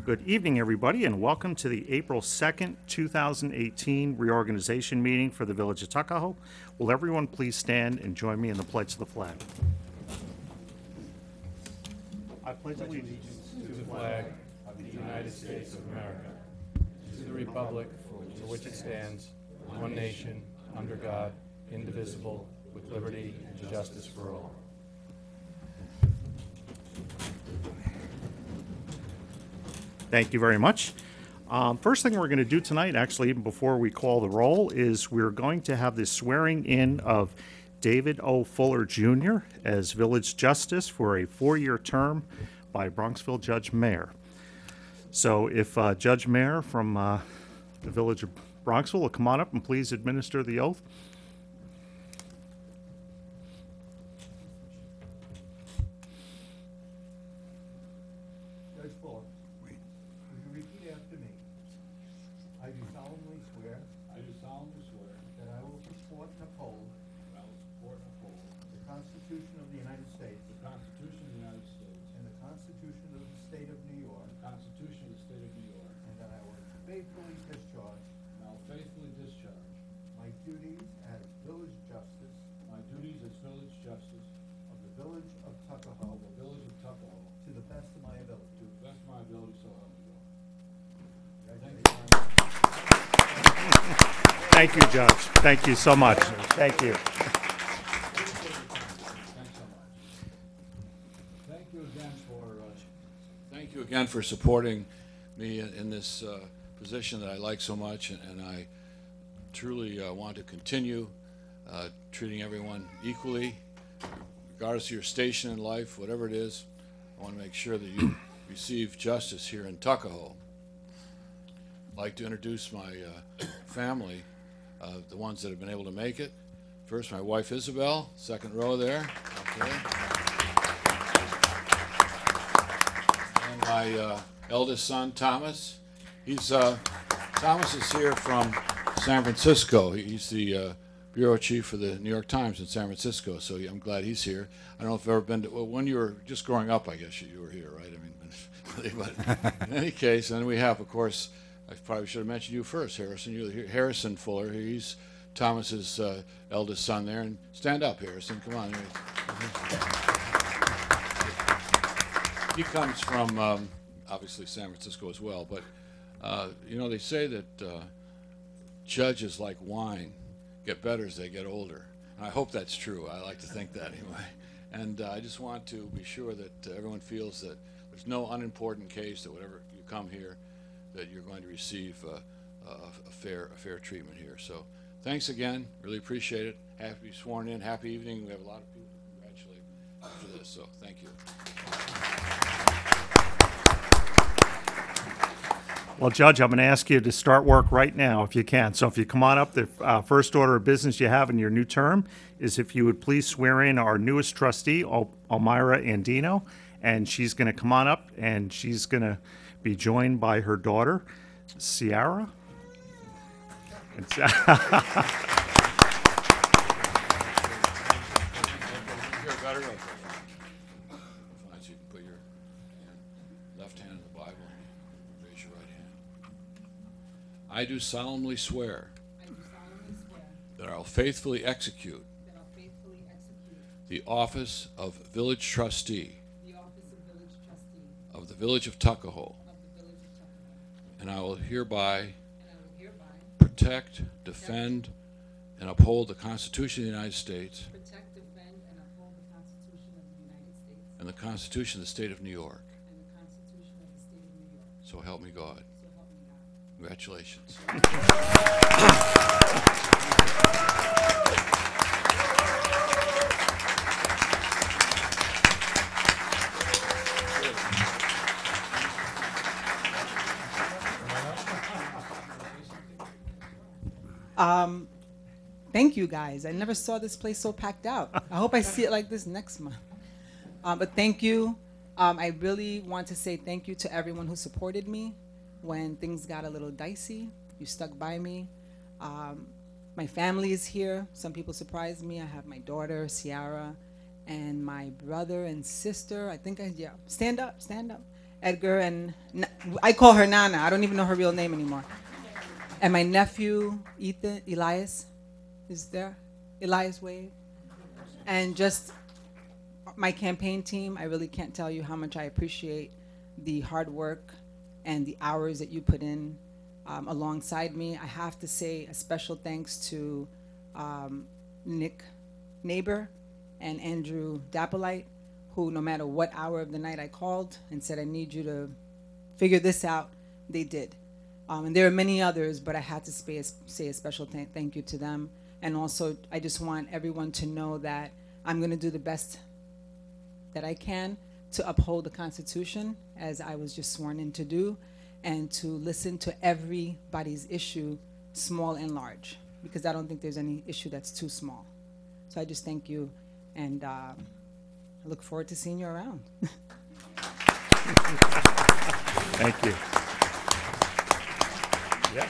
Good evening, everybody, and welcome to the April 2nd, 2018 reorganization meeting for the Village of Tuckahoe. Will everyone please stand and join me in the pledge of the flag? I pledge allegiance to the flag of the United States of America, to the republic for which it stands, one nation, under God, indivisible, with liberty and justice for all. Thank you very much. First thing we're going to do tonight, actually, even before we call the roll, is we're going to have the swearing in of David O. Fuller Jr. as Village Justice for a 4-year term by Bronxville Judge Mayer. So if Judge Mayer from the Village of Bronxville will come on up and please administer the oath. Judge Fuller, would you repeat after me? I do solemnly swear that I will support and uphold the Constitution of the United States and the Constitution of the State of New York, and that I will faithfully discharge my duties as Village Justice of the Village of Tuckahoe to the best of my ability. So help me God. Thank you, Judge. Thank you so much. Thank you. Thanks so much. Thank you again for supporting me in this position that I like so much, and I truly want to continue treating everyone equally, regardless of your station in life, whatever it is. I want to make sure that you receive justice here in Tuckahoe. I'd like to introduce my family, the ones that have been able to make it. First, my wife Isabel, second row there. Okay. And my eldest son Thomas. Thomas is here from San Francisco. He's the bureau chief for the New York Times in San Francisco, so I'm glad he's here. I don't know if you've ever been to, well, when you were just growing up, I guess you were here, right? I mean, but in any case, and then we have, of course, I probably should have mentioned you first, Harrison. You're here, Harrison Fuller. He's Thomas's eldest son there. And stand up, Harrison. Come on. He comes from obviously San Francisco as well. But you know, they say that judges like wine get better as they get older. And I hope that's true. I like to think that anyway. And I just want to be sure that everyone feels that there's no unimportant case, that whatever you come here, that you're going to receive a fair treatment here. So thanks again. Really appreciate it. Happy to be sworn in. Happy evening. We have a lot of people to congratulate after this. So thank you. Well, Judge, I'm going to ask you to start work right now if you can. So if you come on up, the first order of business you have in your new term is if you would please swear in our newest trustee, Elmira Andino, and she's going to come on up and she's going to be joined by her daughter, Ciara. I do solemnly swear that I will faithfully execute the office of Village Trustee of the Village of Tuckahoe, and I will hereby protect, defend, and uphold the Constitution of the United States and the Constitution of the State of New York. So help me God. Congratulations. Thank you guys. I never saw this place so packed out. I hope I see it like this next month. But thank you. I really want to say thank you to everyone who supported me when things got a little dicey. You stuck by me. My family is here. Some people surprised me. I have my daughter, Ciara, and my brother and sister. Stand up. Edgar, and I call her Nana. I don't even know her real name anymore. And my nephew, Elias, is there? Elias Wade. And just my campaign team, I really can't tell you how much I appreciate the hard work and the hours that you put in alongside me. I have to say a special thanks to Nick Neighbor and Andrew Dappolite, who no matter what hour of the night I called and said, I need you to figure this out, they did. And there are many others, but I had to say a special thank you to them. And also, I just want everyone to know that I'm going to do the best that I can to uphold the Constitution, as I was just sworn in to do, and to listen to everybody's issue, small and large, because I don't think there's any issue that's too small. So I just thank you, and I look forward to seeing you around. Thank you. Yeah.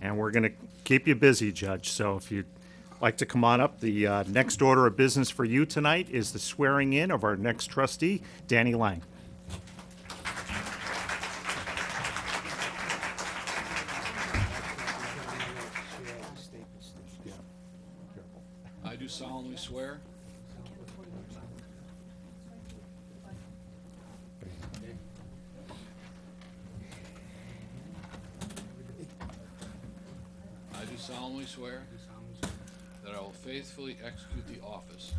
And we're going to keep you busy, Judge. So if you'd like to come on up, the next order of business for you tonight is the swearing in of our next trustee, Danny Lang. I do solemnly swear solemnly swear that I will faithfully execute the office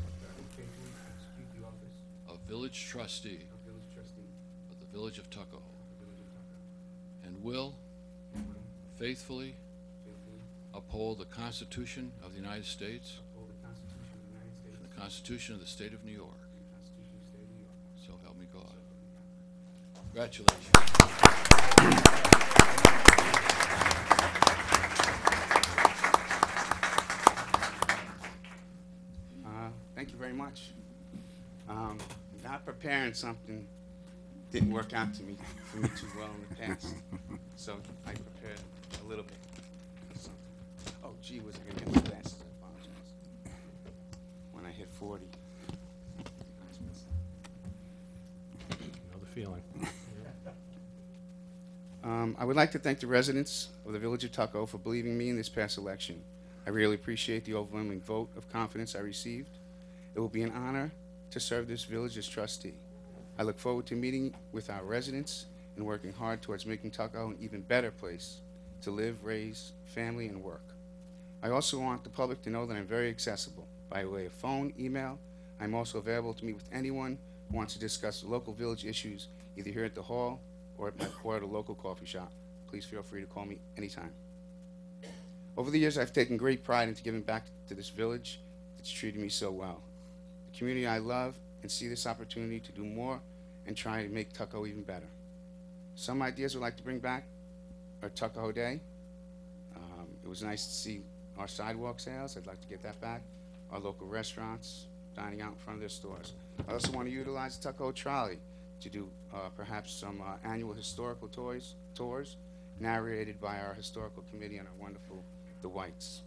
of village trustee of the village of Tuckahoe, and will faithfully uphold the Constitution of the United States and the Constitution of the State of New York. So help me God. Congratulations. Thank you very much. Not preparing something didn't work out for me too well in the past. So I prepared a little bit of something. Oh, gee, was I going to get my glasses? I apologize. When I hit 40. Know the feeling. I would like to thank the residents of the village of Tuckahoe for believing me in this past election. I really appreciate the overwhelming vote of confidence I received. It will be an honor to serve this village as trustee. I look forward to meeting with our residents and working hard towards making Tuckahoe an even better place to live, raise, family, and work. I also want the public to know that I'm very accessible by way of phone, email. I'm also available to meet with anyone who wants to discuss local village issues, either here at the hall or at a local coffee shop. Please feel free to call me anytime. Over the years, I've taken great pride into giving back to this village that's treated me so well. The community I love and see this opportunity to do more and try to make Tuckahoe even better. Some ideas I'd like to bring back are Tuckahoe Day. It was nice to see our sidewalk sales. I'd like to get that back. Our local restaurants, dining out in front of their stores. I also want to utilize the Tuckahoe Trolley to do perhaps some annual historical tours narrated by our historical committee and our wonderful the Whites.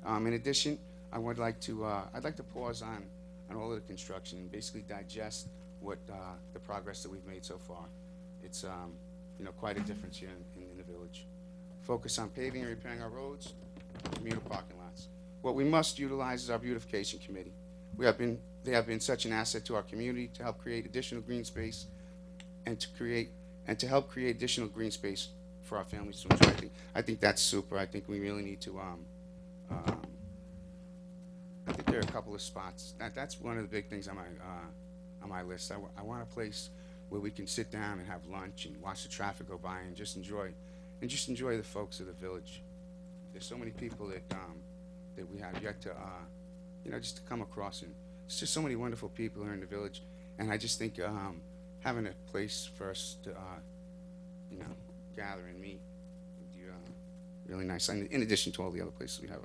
In addition, I'd like to pause on all of the construction and basically digest what the progress that we've made so far. It's quite a difference here in the village. Focus on paving and repairing our roads, communal parking lots. What we must utilize is our beautification committee. They have been such an asset to our community to help create additional green space and to help create additional green space for our families to enjoy. I think that's super. I think we really need to. I think there are a couple of spots. That's one of the big things on my list. I want a place where we can sit down and have lunch and watch the traffic go by and just enjoy the folks of the village. There's so many people that we have yet to just to come across, and it's just so many wonderful people here in the village. And I just think having a place for us to gather and meet would be really nice. In addition to all the other places we have.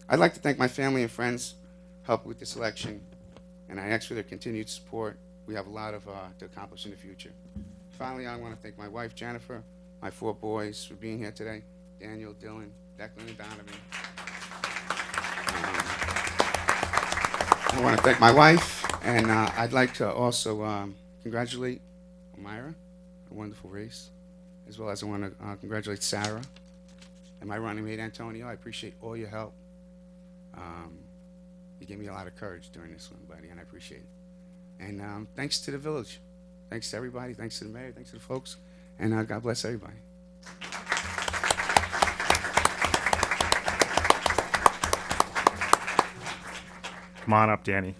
I'd like to thank my family and friends who helped with this election, and I ask for their continued support. We have a lot to accomplish in the future. Finally, I want to thank my wife, Jennifer, my 4 boys for being here today, Daniel, Dylan, Declan, and Donovan. I want to thank my wife, and I'd like to also congratulate Elmira, a wonderful race, as well as I want to congratulate Sarah and my running mate Antonio. I appreciate all your help. You gave me a lot of courage during this one, buddy, and I appreciate it. And thanks to the village. Thanks to everybody. Thanks to the mayor. Thanks to the folks. And God bless everybody. Come on up, Danny.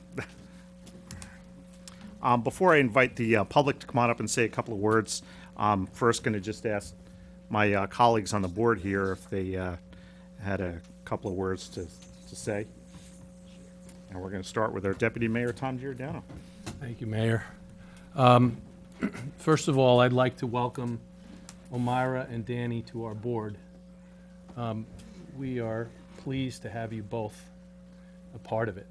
Before I invite the public to come on up and say a couple of words, I'm first going to just ask my colleagues on the board here if they had a couple of words to say. And we're going to start with our Deputy Mayor, Tom Giordano. Thank you, Mayor. First of all, I'd like to welcome Elmira and Danny to our board. We are pleased to have you both a part of it.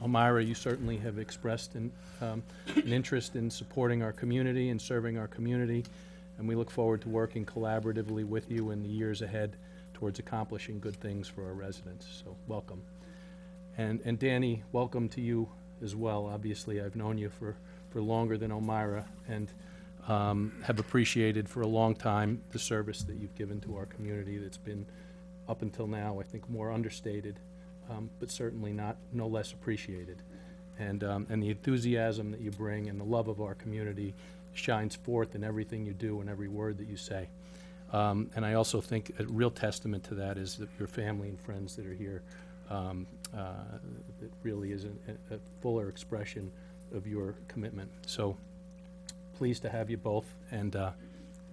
Elmira, you certainly have expressed an interest in supporting our community and serving our community, and we look forward to working collaboratively with you in the years ahead towards accomplishing good things for our residents. So welcome. And Danny, welcome to you as well. Obviously, I've known you for longer than Elmira, and have appreciated for a long time the service that you've given to our community that's been, up until now, I think more understated, but certainly no less appreciated. And the enthusiasm that you bring and the love of our community shines forth in everything you do and every word that you say. And I also think a real testament to that is that your family and friends that are here. It really is a fuller expression of your commitment. So pleased to have you both, and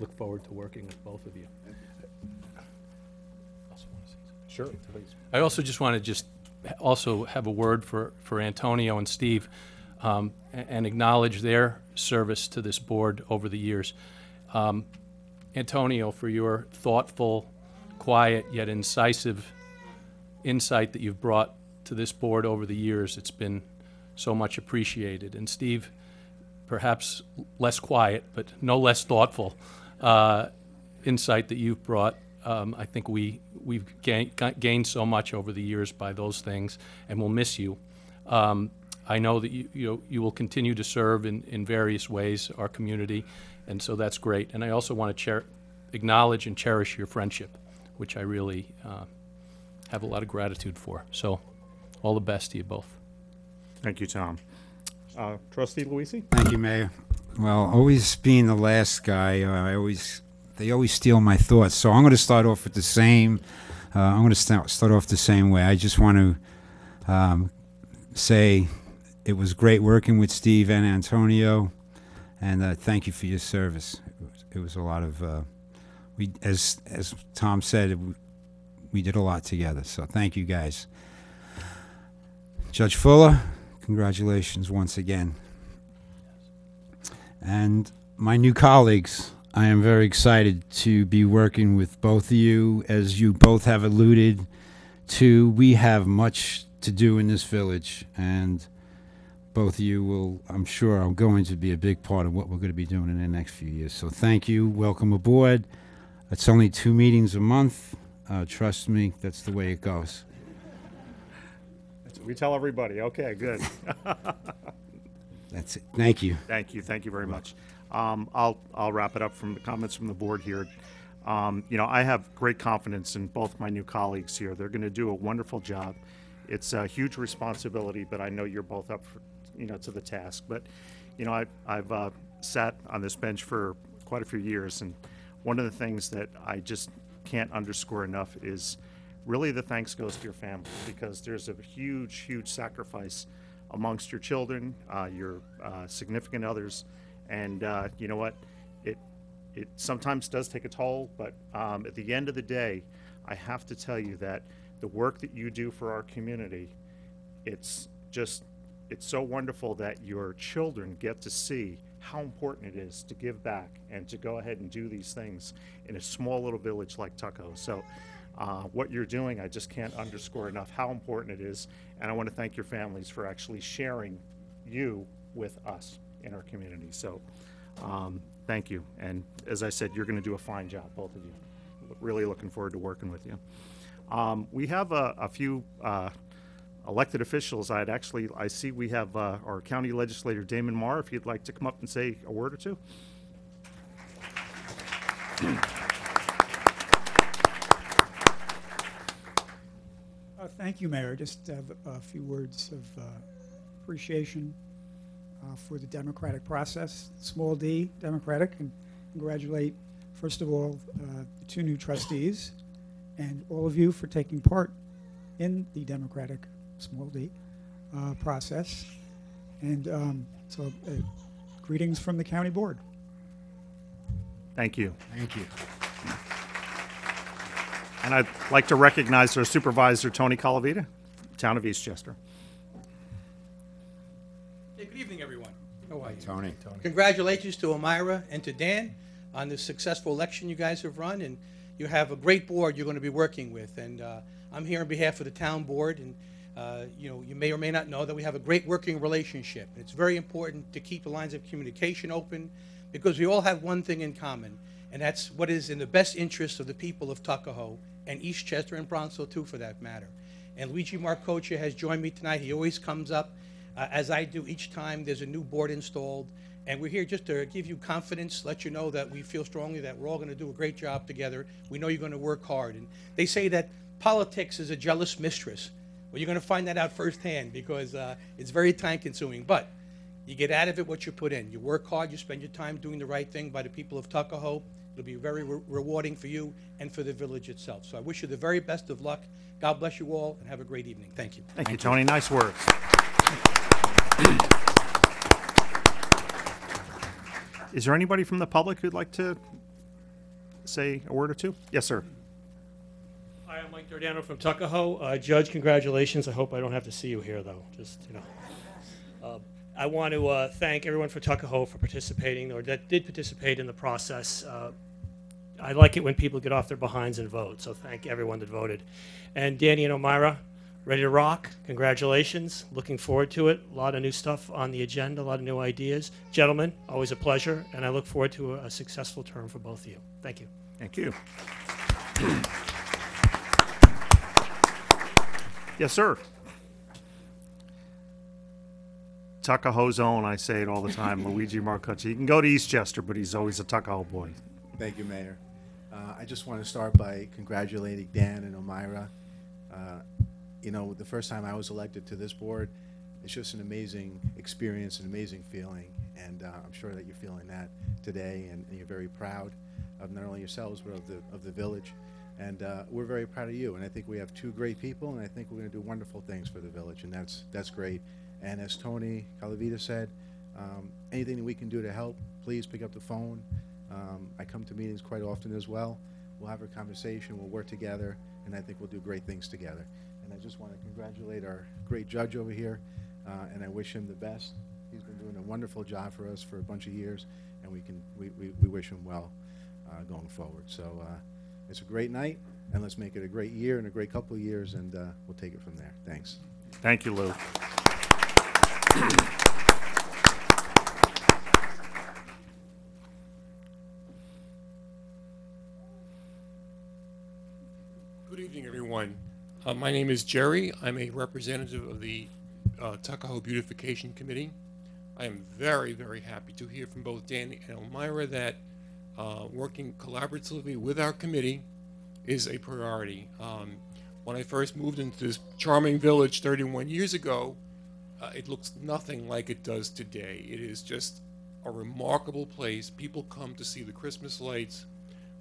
look forward to working with both of you. Sure, please. I also just want to also have a word for Antonio and Steve, and acknowledge their service to this board over the years. Antonio, for your thoughtful, quiet, yet incisive insight that you've brought to this board over the years. It's been so much appreciated. And Steve, perhaps less quiet, but no less thoughtful insight that you've brought. I think we've gained so much over the years by those things, and we'll miss you. I know that you will continue to serve in various ways our community, and so that's great. And I also want to acknowledge and cherish your friendship, which I really have a lot of gratitude for. So all the best to you both. Thank you, Tom. Trustee Luisi? Thank you, Mayor. Well, always being the last guy, they always steal my thoughts. So I'm going to start off with the same. I'm going to start off the same way. I just want to say it was great working with Steve and Antonio, and thank you for your service. It was a lot of as Tom said, we did a lot together. So thank you guys. Judge Fuller, congratulations once again. And my new colleagues, I am very excited to be working with both of you. As you both have alluded to, we have much to do in this village, and both of you will, I'm sure, are going to be a big part of what we're going to be doing in the next few years. So thank you. Welcome aboard. It's only 2 meetings a month. Trust me, that's the way it goes. That's what we tell everybody. Okay, good. That's it. Thank you. Thank you very much. I'll wrap it up from the comments from the board here. I have great confidence in both my new colleagues here. They're going to do a wonderful job. It's a huge responsibility, but I know you're both up for, to the task. But, I've sat on this bench for quite a few years, and one of the things that I just can't underscore enough is really the thanks goes to your family, because there's a huge sacrifice amongst your children, your significant others, and you know what? It sometimes does take a toll, but at the end of the day, I have to tell you that the work that you do for our community, it's so wonderful that your children get to see how important it is to give back and to go ahead and do these things in a small little village like Tuckahoe. So what you're doing, I just can't underscore enough how important it is, and I want to thank your families for actually sharing you with us in our community. So thank you, and as I said, you're going to do a fine job, both of you. Really looking forward to working with you. We have a few elected officials, I see we have our county legislator, Damon Marr, if you'd like to come up and say a word or two. Thank you, Mayor. Just a few words of appreciation for the democratic process, small d, democratic, and congratulate, first of all, the two new trustees and all of you for taking part in the democratic, small d, process. And greetings from the county board. Thank you. Thank you. And I'd like to recognize our supervisor, Tony Calavita, Town of Eastchester. Hey, good evening, everyone. How are you? Tony. Congratulations to Elmira and to Dan on the successful election you guys have run, and you have a great board you're going to be working with. And I'm here on behalf of the town board, and you may or may not know that we have a great working relationship. It's very important to keep the lines of communication open because we all have one thing in common, and that's what is in the best interest of the people of Tuckahoe and Eastchester and Bronxville too, for that matter. And Luigi Marcocha has joined me tonight. He always comes up, as I do each time there's a new board installed. And we're here just to give you confidence, let you know that we feel strongly that we're all going to do a great job together. We know you're going to work hard. And they say that politics is a jealous mistress. Well, you're going to find that out firsthand because it's very time consuming. But you get out of it what you put in. You work hard, you spend your time doing the right thing by the people of Tuckahoe. It'll be very rewarding for you and for the village itself. So I wish you the very best of luck. God bless you all, and have a great evening. Thank you. Thank you, Tony. Nice words. Is there anybody from the public who'd like to say a word or two? Yes, sir. Hi, I'm Mike Giordano from Tuckahoe. Judge, congratulations. I hope I don't have to see you here, though. I want to thank everyone for Tuckahoe for participating, or that did participate in the process. I like it when people get off their behinds and vote, so thank everyone that voted. And Danny and Elmira, ready to rock. Congratulations. Looking forward to it. A lot of new stuff on the agenda, a lot of new ideas. Gentlemen, always a pleasure, and I look forward to a successful term for both of you. Thank you. Thank you. Yes, sir. Tuckahoe's own, I say it all the time, Luigi Marcocha. He can go to Eastchester, but he's always a Tuckahoe boy. Thank you, Mayor. I just want to start by congratulating Dan and Elmira. The first time I was elected to this board, it's just an amazing experience, an amazing feeling, and I'm sure that you're feeling that today, and you're very proud of not only yourselves, but of the village. And we're very proud of you, and I think we have two great people, and I think we're going to do wonderful things for the village, and that's great. And as Tony Calavita said, anything that we can do to help, please pick up the phone. I come to meetings quite often as well. We'll have a conversation, we'll work together, and I think we'll do great things together. And I just want to congratulate our great judge over here, and I wish him the best. He's been doing a wonderful job for us for a bunch of years, and we wish him well going forward. So it's a great night, and let's make it a great year and a great couple of years, and we'll take it from there. Thanks. Thank you, Lou. Good evening, everyone. My name is Jerry. I'm a representative of the Tuckahoe Beautification Committee. I am very, very happy to hear from both Danny and Elmira that working collaboratively with our committee is a priority. When I first moved into this charming village 31 years ago, it looks nothing like it does today. It is just a remarkable place. People come to see the Christmas lights.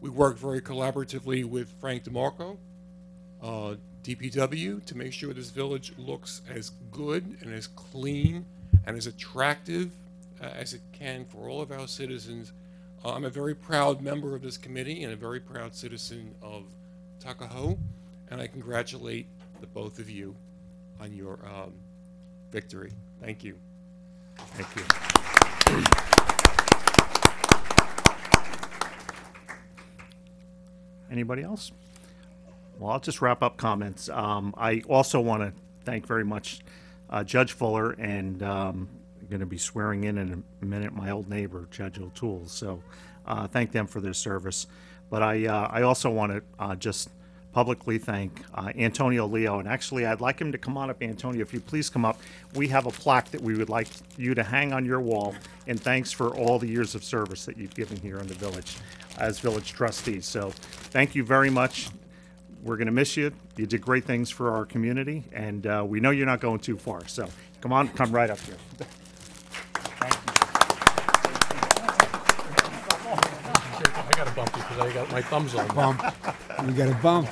We work very collaboratively with Frank DeMarco, DPW, to make sure this village looks as good and as clean and as attractive as it can for all of our citizens. I'm a very proud member of this committee and a very proud citizen of Tuckahoe, and I congratulate the both of you on your victory. Thank you. Thank you. Anybody else? Well, I'll just wrap up comments. I also want to thank very much Judge Fuller, and I'm going to be swearing in a minute my old neighbor, Judge O'Toole. So thank them for their service. But I also want to just publicly thank Antonio Leo. And actually, I'd like him to come on up. Antonio, if you please come up. We have a plaque that we would like you to hang on your wall. And thanks for all the years of service that you've given here in the village as village trustees. So thank you very much. We're going to miss you. You did great things for our community. And we know you're not going too far. So come on, come right up here. I got to bump you because I got my thumbs on. Bump. We got a bump.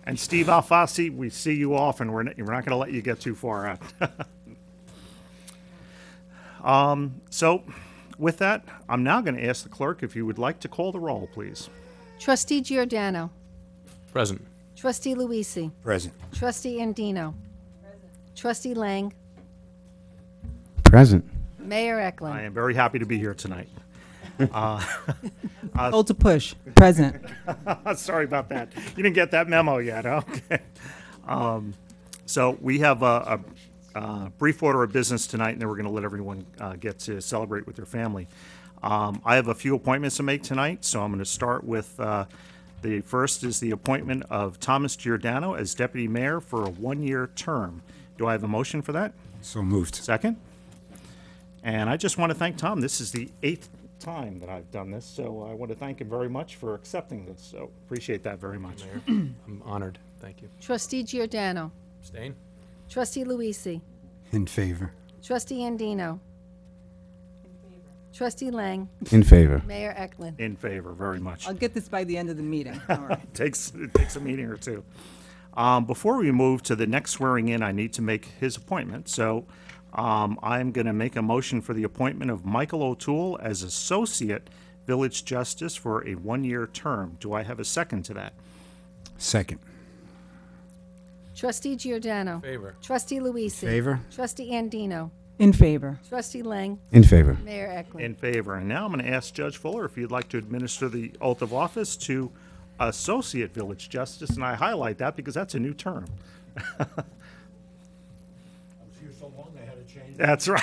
And Steve Alfasi, we see you often. We're not going to let you get too far out. So with that, I'm now going to ask the clerk if you would like to call the roll, please. Trustee Giordano. Present. Trustee Luisi. Present. Trustee Andino. Trustee Lang. Present. Mayor I Eklund. am very happy to be here tonight. Hold to push. Present. Sorry about that. You didn't get that memo yet, okay? So we have a brief order of business tonight, and then we're going to let everyone get to celebrate with their family. I have a few appointments to make tonight, so I'm going to start with the first is the appointment of Thomas Giordano as deputy mayor for a one-year term. Do I have a motion for that? So moved. Second? And I just want to thank Tom. This is the 8th time that I've done this, so I want to thank him very much for accepting this. So appreciate that very much. Mayor, I'm honored. Thank you. Trustee Giordano. Abstain? Trustee Luisi. In favor. Trustee Andino. Trustee Lang. In favor. Mayor Eklund. In favor, very much. I'll get this by the end of the meeting. All right. It takes a meeting or two. Before we move to the next swearing in, I need to make his appointment. So I'm going to make a motion for the appointment of Michael O'Toole as Associate Village Justice for a one-year term. Do I have a second to that? Second. Trustee Giordano. Favor. Trustee Luisi. Favor. Trustee Andino. In favor. Trustee Lang. In favor. Mayor Eklund. In favor. And now I'm going to ask Judge Fuller if you'd like to administer the oath of office to Associate Village Justice. And I highlight that because that's a new term. I was here so long, I had to change it. That's right.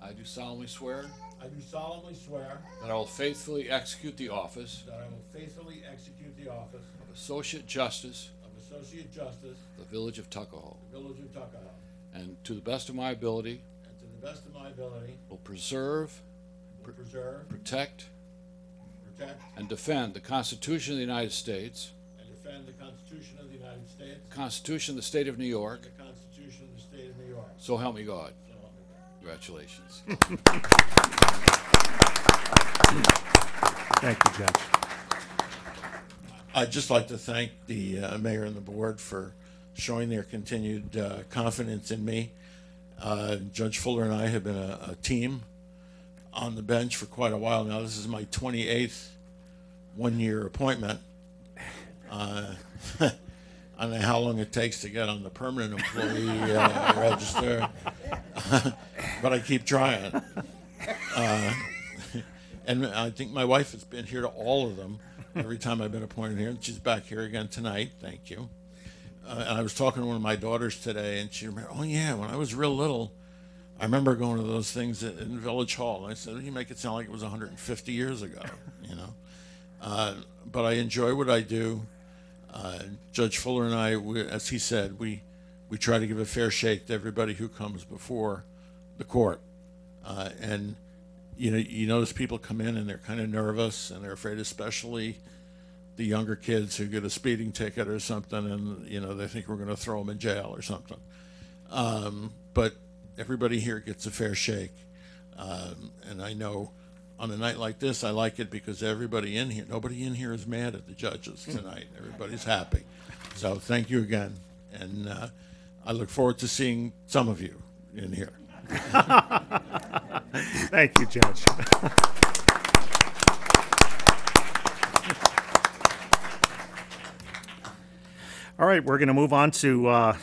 I do solemnly swear I do solemnly swear that I will faithfully execute the office that I will faithfully execute the office of Associate Justice of Associate Justice of the Village of Tuckahoe, of the Village of Tuckahoe, and to the best of my ability and to the best of my ability will preserve, will preserve, protect, protect, and defend the Constitution of the United States, and defend the Constitution of the United States, the Constitution of the State of New York, and the Constitution of the State of New York. so help me God. So help me God. Congratulations. Thank you, Judge. I'd just like to thank the mayor and the board for showing their continued confidence in me. Judge Fuller and I have been a team on the bench for quite a while now. This is my 28th one-year appointment. I don't know how long it takes to get on the permanent employee register, but I keep trying. And I think my wife has been here to all of them every time I've been appointed here, and she's back here again tonight. Thank you. And I was talking to one of my daughters today, and she remembered, oh yeah, when I was real little, I remember going to those things in Village Hall. And I said, you make it sound like it was 150 years ago, you know. But I enjoy what I do. Judge Fuller and I, as he said, we try to give a fair shake to everybody who comes before the court. And you notice people come in and they're kind of nervous and they're afraid, especially the younger kids who get a speeding ticket or something, and they think we're going to throw them in jail or something. But everybody here gets a fair shake, and I know on a night like this, I like it because everybody in here, nobody in here is mad at the judges tonight. Everybody's happy. So thank you again, and I look forward to seeing some of you in here. Thank you, Judge. All right, we're going to move on to,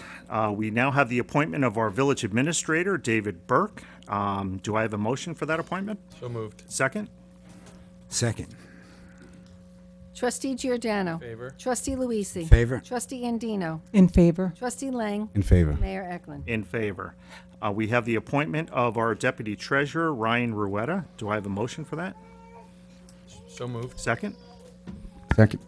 we now have the appointment of our village administrator, David Burke. Do I have a motion for that appointment? So moved. Second? Second. Trustee Giordano. In favor. Trustee Luisi. In favor. Trustee Andino. In favor. Trustee Lang. In favor. Mayor Eklund. In favor. We have the appointment of our Deputy Treasurer, Ryan Ruetta. Do I have a motion for that? So moved. Second? Second.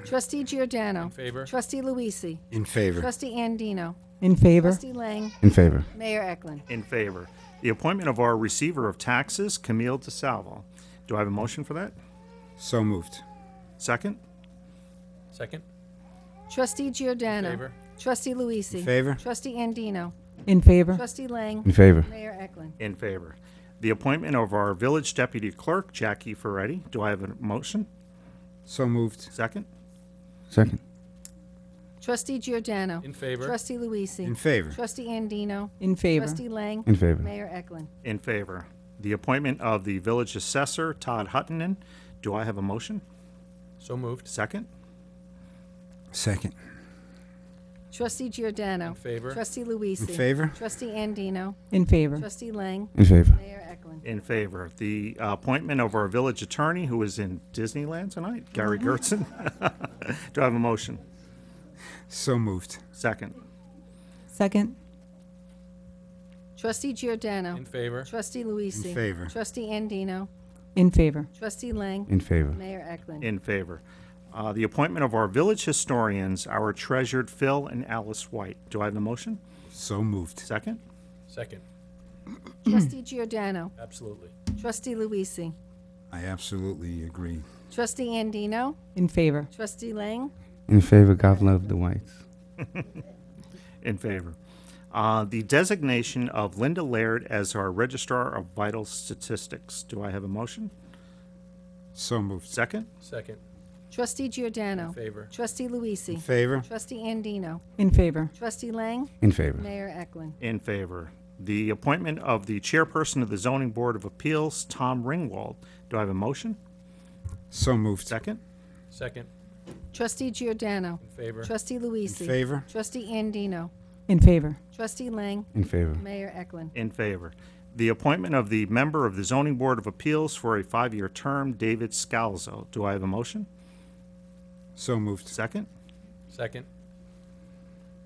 Trustee Giordano. In favor. Trustee Luisi. In favor. Trustee Andino. In favor. Trustee Lang. In favor. Mayor Eklund. In favor. The appointment of our Receiver of Taxes, Camille DeSalvo. Do I have a motion for that? So moved. Second? Second. Trustee Giordano. In favor. Trustee Luisi. In favor. Trustee Andino. In favor. Trustee Lang. In favor. Mayor Eklund. In favor. The appointment of our Village Deputy Clerk, Jackie Ferretti. Do I have a motion? So moved. Second? Second. Trustee Giordano. In favor. Trustee Luisi. In favor. Trustee Andino. In favor. Trustee Lang. In favor. Mayor Eklund. In favor. The appointment of the Village Assessor, Todd Huttonen. Do I have a motion? So moved. Second? Second. Trustee Giordano. In favor. Trustee Luisi. In favor. Trustee Andino. In favor. Trustee Lang. In favor. Mayor Eklund. In favor. The appointment of our Village Attorney, who is in Disneyland tonight, Gary Gertzen. Do I have a motion? So moved. Second? Second. Trustee Giordano. In favor. Trustee Luisi. In favor. Trustee Andino. In favor. Trustee Lang. In favor. Mayor Eklund. In favor. The appointment of our Village Historians, our treasured Phil and Alice White. Do I have a motion? So moved. Second? Second. Trustee Giordano. Absolutely. Trustee Luisi. I absolutely agree. Trustee Andino. In favor. Trustee Lang. In favor, God love the whites. In favor. The designation of Linda Laird as our Registrar of Vital Statistics. Do I have a motion? So moved. Second? Second. Trustee Giordano. In favor. Trustee Luisi. In favor. Trustee Andino. In favor. Trustee Lang. In favor. Mayor Eklund. In favor. The appointment of the Chairperson of the Zoning Board of Appeals, Tom Ringwald. Do I have a motion? So moved. Second? Second. Trustee Giordano. In favor. Trustee In Luisi. favor. Trustee Andino. In favor. Trustee Lang. In favor. Mayor Eklund. In favor. The appointment of the member of the Zoning Board of Appeals for a 5-year term, David Scalzo. Do I have a motion? So moved. Second? Second.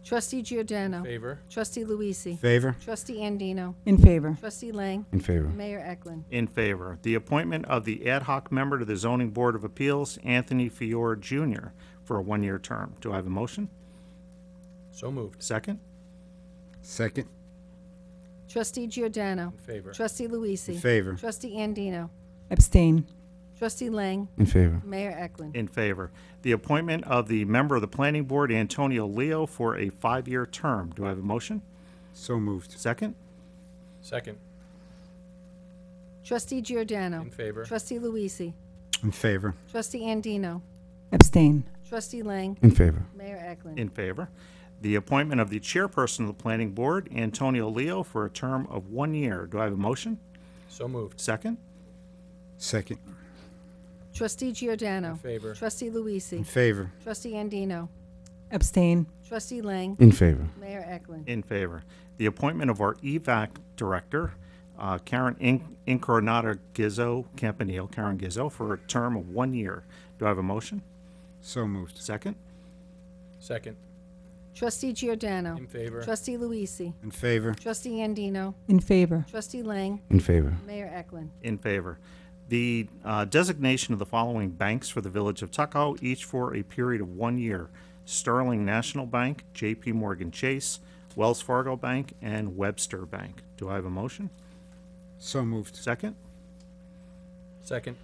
Trustee Giordano. In favor. Trustee Luisi. Favor. Trustee Andino. In favor. Trustee Lang. In favor. Mayor Eklund. In favor. The appointment of the ad hoc member to the Zoning Board of Appeals, Anthony Fiore Jr., for a 1-year term. Do I have a motion? So moved. Second? Second. Trustee Giordano. In favor. Trustee Luisi. In favor. Trustee Andino. Abstain. Trustee Lang. In favor. Mayor Eklund. In favor. The appointment of the member of the Planning Board, Antonio Leo, for a 5-year term. Do I have a motion? So moved. Second? Second. Trustee Giordano. In favor. Trustee Luisi. In favor. Trustee Andino. Abstain. Trustee Lang. In favor. Mayor Eklund. In favor. The appointment of the Chairperson of the Planning Board, Antonio Leo, for a term of 1 year. Do I have a motion? So moved. Second? Second. Trustee Giordano. In favor. Trustee In Luisi. favor. Trustee Andino. Abstain. Trustee Lang. In favor. Mayor Eklund. In favor. The appointment of our EVAC Director, Karen Incoronata Gizzo Campanile, Karen Gizzo, for a term of 1 year. Do I have a motion? So moved. Second? Second. Trustee Giordano. In favor. Trustee Luisi. In favor. Trustee Andino. In favor. Trustee Lang. In favor. Mayor Eklund. In favor. The designation of the following banks for the Village of Tuckahoe, each for a period of 1 year. Sterling National Bank, J.P. Morgan Chase, Wells Fargo Bank, and Webster Bank. Do I have a motion? So moved. Second? Second.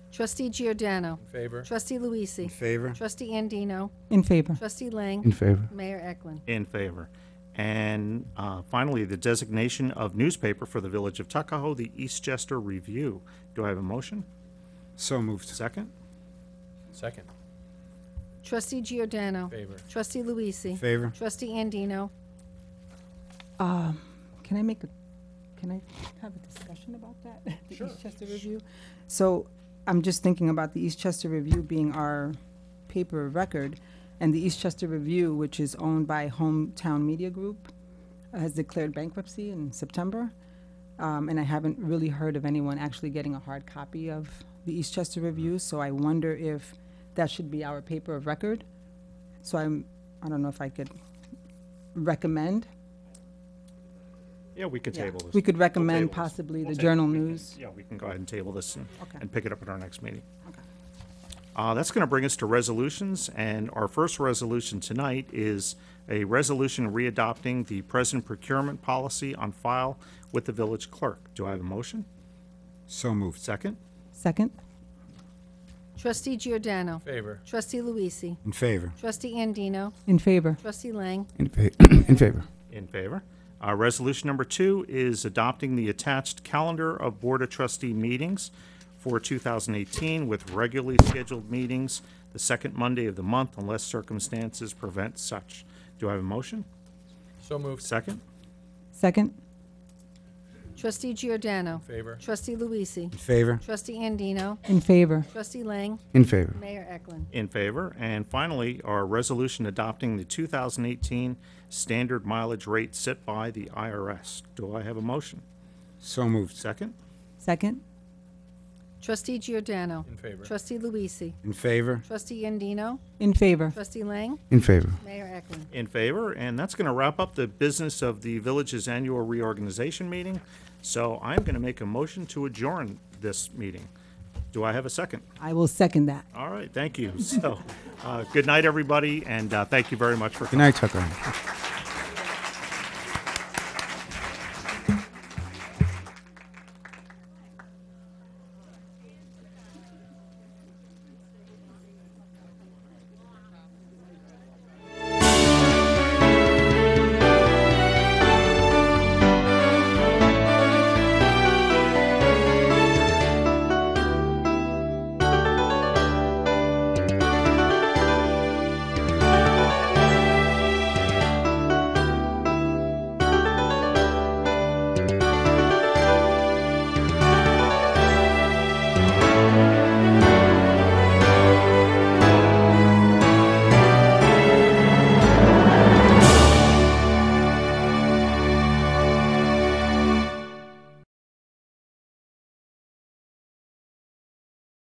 Trustee Giordano. In favor. Trustee In Luisi. favor. Trustee Andino. In favor. Trustee Lang. In favor. Mayor Eklund. In favor. And finally, the designation of newspaper for the Village of Tuckahoe, the Eastchester Review. Do I have a motion? So moved. Second? Second. Trustee Giordano. In favor. Trustee Luisi. In favor. Trustee Andino. Can I have a discussion about that? The Eastchester Review? So I'm just thinking about the Eastchester Review being our paper of record, and the Eastchester Review, which is owned by Hometown Media Group, has declared bankruptcy in September. And I haven't really heard of anyone actually getting a hard copy of the Eastchester Review, so I wonder if that should be our paper of record. So I don't know if I could recommend. Yeah, we could Yeah, table this. we could We'll recommend table this. possibly We'll the ta- Journal we can- News. Yeah, we can go ahead and table this Okay. and pick it up at our next meeting. Okay. That's going to bring us to resolutions, and our first resolution tonight is a resolution readopting the present procurement policy on file with the village clerk. Do I have a motion? So moved. Second? Second? Trustee Giordano. Favor. Trustee Luisi. In favor. Trustee Andino. In favor. Trustee Lang. In favor. In favor. Resolution number 2 is adopting the attached calendar of Board of Trustee meetings for 2018 with regularly scheduled meetings the second Monday of the month unless circumstances prevent such. Do I have a motion? So moved. Second? Second? Trustee Giordano. Favor. Trustee Luisi. In favor. Trustee Andino. In favor. Trustee Lang. In favor. Mayor Eklund. In favor. And finally, our resolution adopting the 2018 standard mileage rate set by the IRS. Do I have a motion? So moved. Second? Second? Trustee Giordano. In favor. Trustee Luisi. In favor. Trustee Andino. In favor. Trustee Lang. In favor. Mayor Eklund. In favor. And that's going to wrap up the business of the village's annual reorganization meeting. So I'm going to make a motion to adjourn this meeting. Do I have a second? I will second that. All right, thank you. So, good night, everybody, and thank you very much for Good night, Tuckahoe.